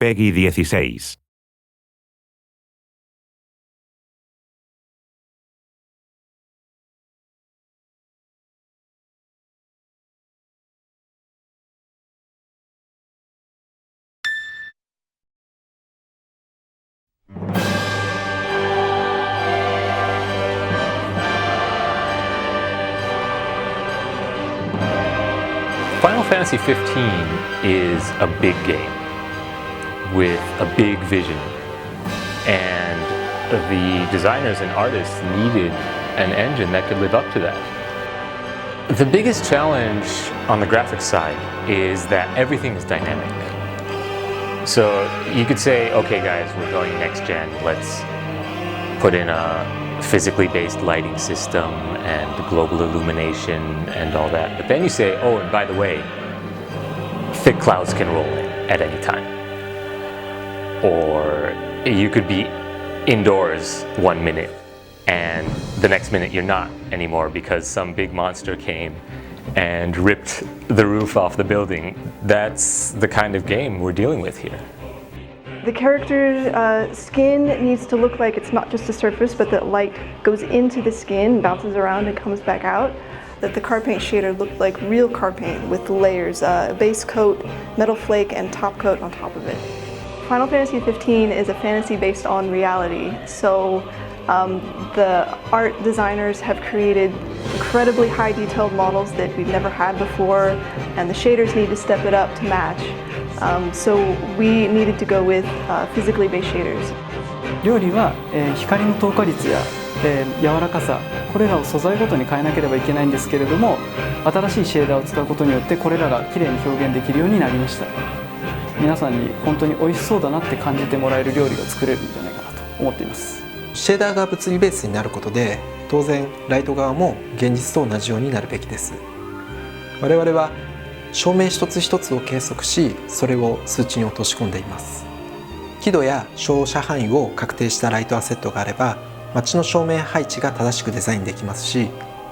PEGI 16. Final Fantasy 15 is a big game with a big vision, and the designers and artists needed an engine that could live up to that. The biggest challenge on the graphics side is that everything is dynamic. So you could say, okay guys, we're going next gen, let's put in a physically based lighting system and global illumination and all that. But then you say, oh, and by the way, thick clouds can roll in at any time. Or you could be indoors 1 minute and the next minute you're not anymore because some big monster came and ripped the roof off the building. That's the kind of game we're dealing with here. The character's skin needs to look like it's not just a surface, but that light goes into the skin, bounces around and comes back out. That the car paint shader looked like real car paint with layers, a base coat, metal flake, and top coat on top of it. Final Fantasy 15 is a fantasy based on reality, so the art designers have created incredibly high detailed models that we've never had before, and the shaders need to step it up to match. So we needed to go with physically based shaders. 料理は、光の透過率や、柔らかさ、これらを素材ごとに変えなければいけないんですけれども、新しいシェーダーを使うことによってこれらがきれいに表現できるようになりました。皆さんに本当に美味しそうだなって感じてもらえる料理が作れるんじゃないかなと思っています。シェーダーが物理ベースになることで、当然ライト側も現実と同じようになるべきです。我々は照明一つ一つを計測し、それを数値に落とし込んでいます。輝度や照射範囲を確定したライトアセットがあれば、街の照明配置が正しくデザインできますし、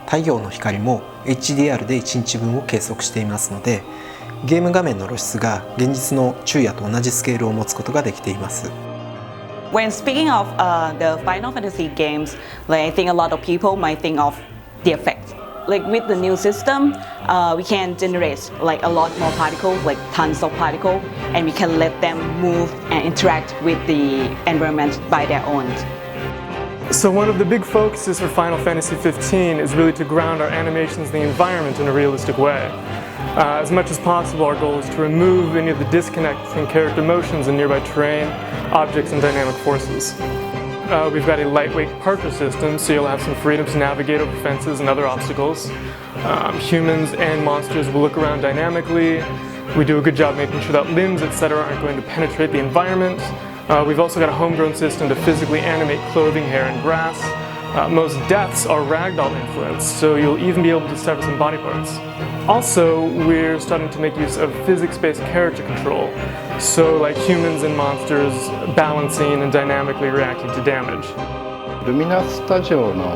太陽の光も HDR で1日分を計測していますので、ゲーム画面の露出が現実の昼夜と同じスケールを持つことができています。When speaking of the Final Fantasy games, like, I think a lot of people might think of the effects. Like with the new system, we can generate like a lot more particles, like tons of particles, and we can let them move and interact with the environment by their own. So one of the big focuses for Final Fantasy 15 is really to ground our animations in the environment in a realistic way. As much as possible, our goal is to remove any of the disconnect between character motions and nearby terrain, objects, and dynamic forces. We've got a lightweight parkour system, so you'll have some freedom to navigate over fences and other obstacles. Humans and monsters will look around dynamically. We do a good job making sure that limbs, etc. aren't going to penetrate the environment. We've also got a homegrown system to physically animate clothing, hair, and grass. Most deaths are ragdoll influenced, so you'll even be able to sever some body parts. Also, we're starting to make use of physics-based character control, so like humans and monsters balancing and dynamically reacting to damage. Luminous Studio の、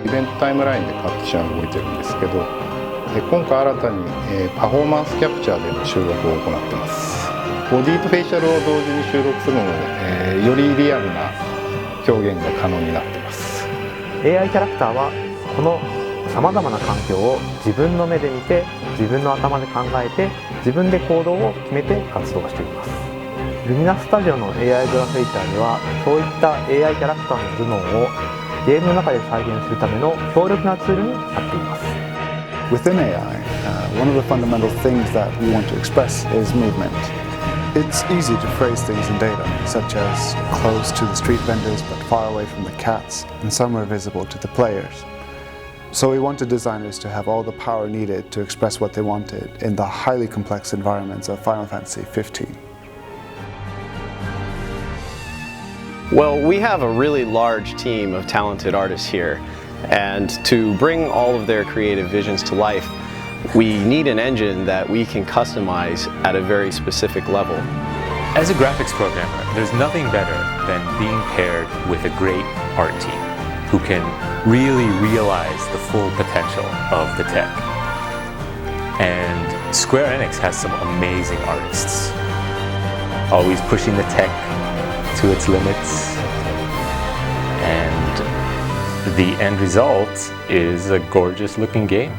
イベントタイムラインで各機種は動いてるんですけど、今回新たに、パフォーマンスキャプチャーでの収録を行っています。ボディとフェイシャルを同時に収録するので、よりリアルな表現が可能になっています。 AI キャラクターはこのさまざまな環境を自分の目で見て、自分の頭で考えて、自分で行動を決めて活動しています。ルミナスタジオの AI グラフェイターでは、そういった AI キャラクターの頭脳をゲームの中で再現するための強力なツールになっています。 Within AI, one of the fundamental things that we want to express is movement. It's easy to phrase things in data, such as close to the street vendors but far away from the cats, and somewhere visible to the players. So we wanted designers to have all the power needed to express what they wanted in the highly complex environments of Final Fantasy 15. Well, we have a really large team of talented artists here, and to bring all of their creative visions to life, we need an engine that we can customize at a very specific level. As a graphics programmer, there's nothing better than being paired with a great art team who can really realize the full potential of the tech. And Square Enix has some amazing artists. always pushing the tech to its limits, and the end result is a gorgeous looking game.